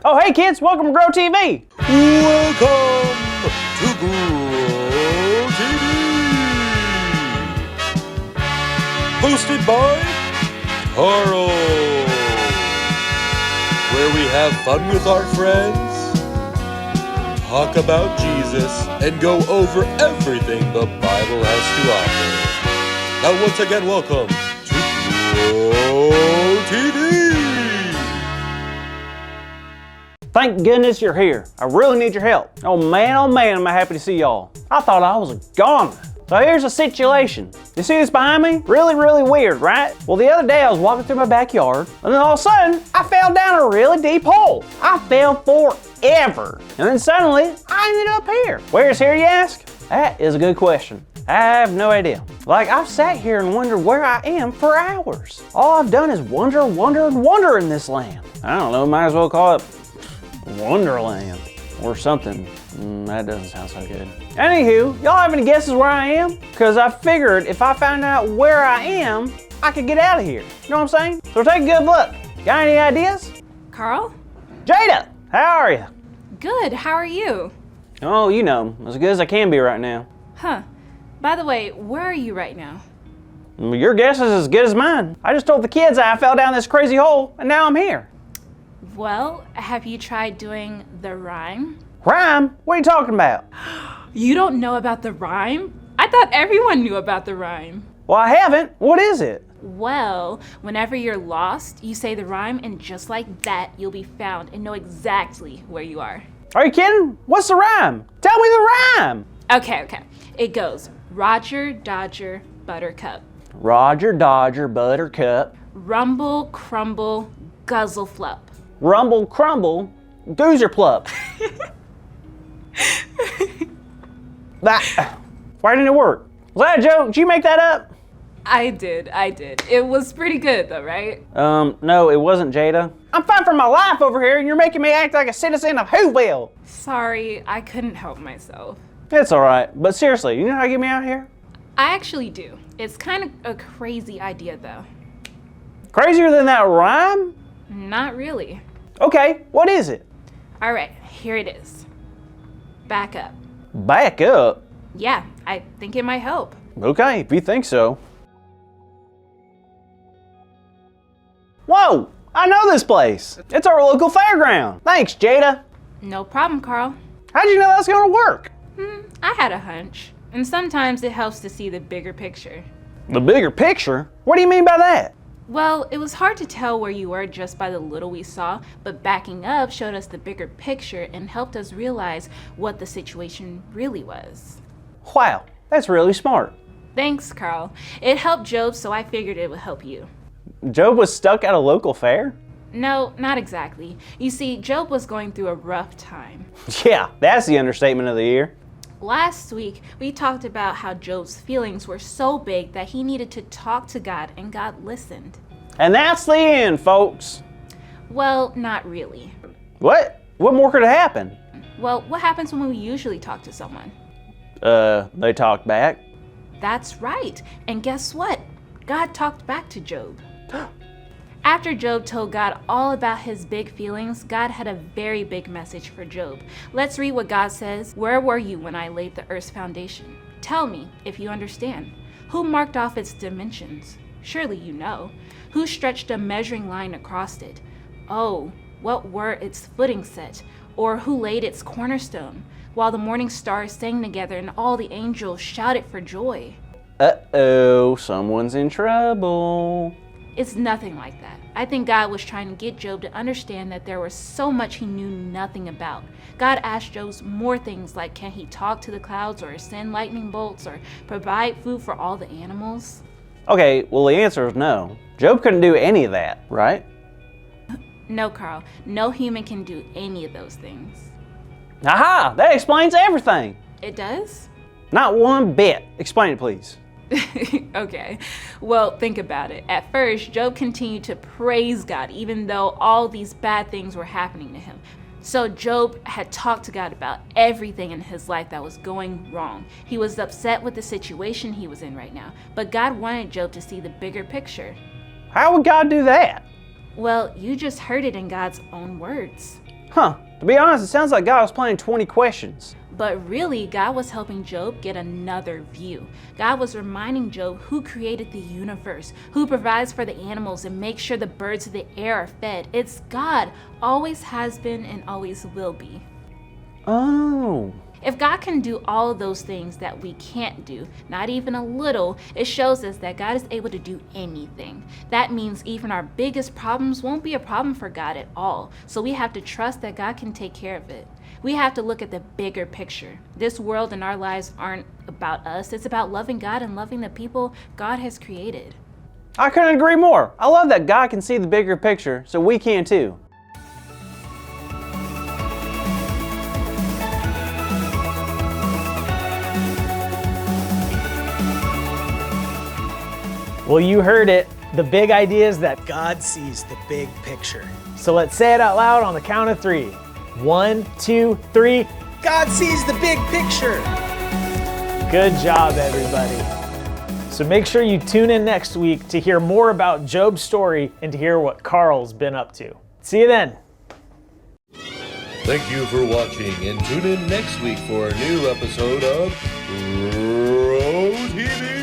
Oh, hey kids, welcome to Grow TV. Welcome to Grow TV. Hosted by Carl. Where we have fun with our friends, talk about Jesus, and go over everything the Bible has to offer. Now once again, welcome to Grow TV. Thank goodness you're here. I really need your help. Oh man, am I happy to see y'all. I thought I was a goner. So here's the situation. You see this behind me? Really weird, right? Well, the other day I was walking through my backyard, and then all of a sudden, I fell down a really deep hole. I fell forever. And then suddenly, I ended up here. Where's here, you ask? That is a good question. I have no idea. Like, I've sat here and wondered where I am for hours. All I've done is wonder in this land. I don't know, might as well call it Wonderland or something. That doesn't sound so good. Anywho, y'all have any guesses where I am? Because I figured if I found out where I am, I could get out of here. You know what I'm saying? So take a good look. Got any ideas? Carl? Jada, how are you? Good, how are you? Oh, you know, as good as I can be right now. Huh. By the way, where are you right now? Your guess is as good as mine. I just told the kids I fell down this crazy hole, and now I'm here. Well, have you tried doing the rhyme? Rhyme? What are you talking about? You don't know about the rhyme? I thought everyone knew about the rhyme. Well, I haven't. What is it? Well, whenever you're lost, you say the rhyme, and just like that, you'll be found and know exactly where you are. Are you kidding? What's the rhyme? Tell me the rhyme. Okay. It goes, Roger, Dodger, Buttercup. Roger, Dodger, Buttercup. Rumble, crumble, guzzle, flup. Rumble, crumble, Goozer Plup. Why didn't it work? Was that a joke? Did you make that up? I did. It was pretty good though, right? No, it wasn't, Jada. I'm fighting for my life over here and you're making me act like a citizen of Whoville. Sorry, I couldn't help myself. It's all right, but seriously, you know how to get me out of here? I actually do. It's kind of a crazy idea though. Crazier than that rhyme? Not really. Okay, what is it? All right, here it is. Back up. Back up? Yeah, I think it might help. Okay, if you think so. Whoa, I know this place. It's our local fairground. Thanks, Jada. No problem, Carl. How'd you know that's gonna work? I had a hunch. And sometimes it helps to see the bigger picture. The bigger picture? What do you mean by that? Well, it was hard to tell where you were just by the little we saw, but backing up showed us the bigger picture and helped us realize what the situation really was. Wow, that's really smart. Thanks, Carl. It helped Job, so I figured it would help you. Job was stuck at a local fair? No, not exactly. You see, Job was going through a rough time. Yeah, that's the understatement of the year. Last week, we talked about how Job's feelings were so big that he needed to talk to God, and God listened. And that's the end, folks. Well, not really. What? What more could have happened? Well, what happens when we usually talk to someone? They talked back. That's right. And guess what? God talked back to Job. After Job told God all about his big feelings, God had a very big message for Job. Let's read what God says. Where were you when I laid the earth's foundation? Tell me if you understand. Who marked off its dimensions? Surely you know. Who stretched a measuring line across it? Oh, what were its footing set? Or who laid its cornerstone? While the morning stars sang together and all the angels shouted for joy. Uh-oh, someone's in trouble. It's nothing like that. I think God was trying to get Job to understand that there was so much he knew nothing about. God asked Job more things like, can he talk to the clouds or send lightning bolts or provide food for all the animals? Okay, well the answer is no. Job couldn't do any of that, right? No, Carl. No human can do any of those things. Aha! That explains everything. It does? Not one bit. Explain it, please. Okay, well, think about it. At first, Job continued to praise God even though all these bad things were happening to him. So Job had talked to God about everything in his life that was going wrong. He was upset with the situation he was in right now, but God wanted Job to see the bigger picture. How would God do that? Well, you just heard it in God's own words. Huh, to be honest, it sounds like God was playing 20 questions. But really, God was helping Job get another view. God was reminding Job who created the universe, who provides for the animals and makes sure the birds of the air are fed. It's God, always has been and always will be. Oh. If God can do all of those things that we can't do, not even a little, it shows us that God is able to do anything. That means even our biggest problems won't be a problem for God at all. So we have to trust that God can take care of it. We have to look at the bigger picture. This world and our lives aren't about us. It's about loving God and loving the people God has created. I couldn't agree more. I love that God can see the bigger picture, so we can too. Well, you heard it. The big idea is that God sees the big picture. So let's say it out loud on the count of 3. 1, 2, 3. God sees the big picture. Good job, everybody. So make sure you tune in next week to hear more about Job's story and to hear what Carl's been up to. See you then. Thank you for watching, and tune in next week for a new episode of Bro TV.